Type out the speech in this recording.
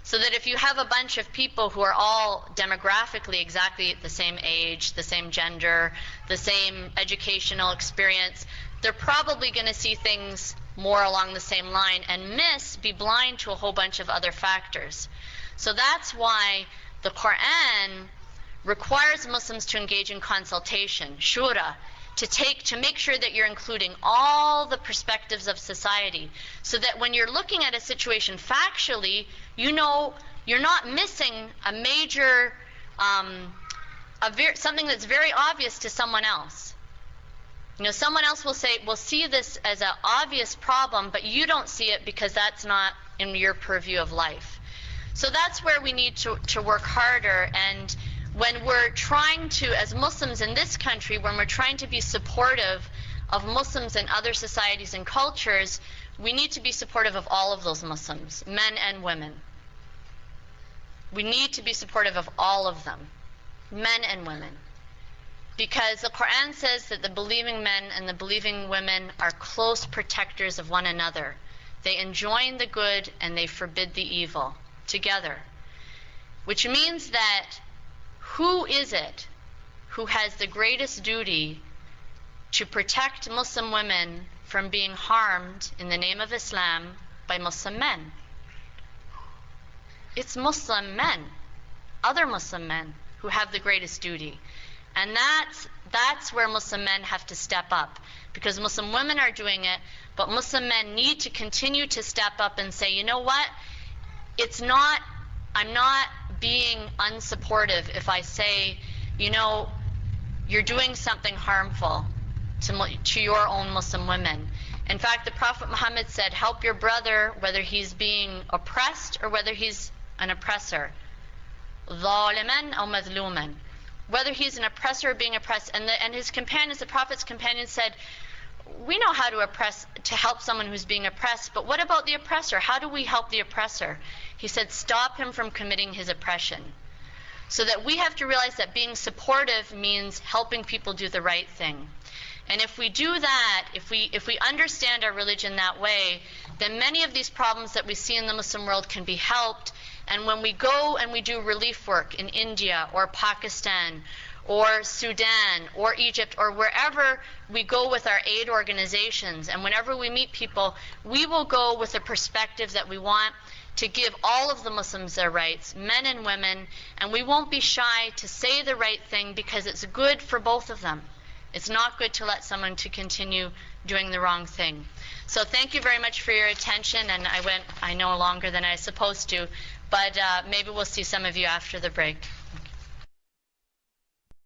So that if you have a bunch of people who are all demographically exactly the same age, the same gender, the same educational experience, they're probably going to see things more along the same line and be blind to a whole bunch of other factors. So that's why the Quran requires Muslims to engage in consultation, shura, to make sure that you're including all the perspectives of society, so that when you're looking at a situation factually, you know you're not missing a major, something that's very obvious to someone else. You know, someone else will see this as an obvious problem, but you don't see it because that's not in your purview of life. So that's where we need to work harder. And when we're trying to, as Muslims in this country, when we're trying to be supportive of Muslims in other societies and cultures, we need to be supportive of all of those Muslims, men and women. We need to be supportive of all of them, men and women. Because the Quran says that the believing men and the believing women are close protectors of one another. They enjoin the good and they forbid the evil together. Which means that who is it who has the greatest duty to protect Muslim women from being harmed in the name of Islam by Muslim men? It's Muslim men, other Muslim men, who have the greatest duty. And that's where Muslim men have to step up, because Muslim women are doing it, but Muslim men need to continue to step up and say, you know what, I'm not being unsupportive if I say, you know, you're doing something harmful to your own Muslim women. In fact, the Prophet Muhammad said, help your brother whether he's being oppressed or whether he's an oppressor. ظالماً أو مظلوماً. Whether he's an oppressor or being oppressed. And his companions, the Prophet's companions said, we know how to help someone who's being oppressed, but what about the oppressor? How do we help the oppressor? He said, stop him from committing his oppression. So that we have to realize that being supportive means helping people do the right thing. And if we do that, if we understand our religion that way, then many of these problems that we see in the Muslim world can be helped. And when we go and we do relief work in India or Pakistan or Sudan or Egypt or wherever we go with our aid organizations, and whenever we meet people, we will go with a perspective that we want to give all of the Muslims their rights, men and women, and we won't be shy to say the right thing because it's good for both of them. It's not good to let someone to continue doing the wrong thing. So thank you very much for your attention, and I know longer than I was supposed to, but maybe we'll see some of you after the break.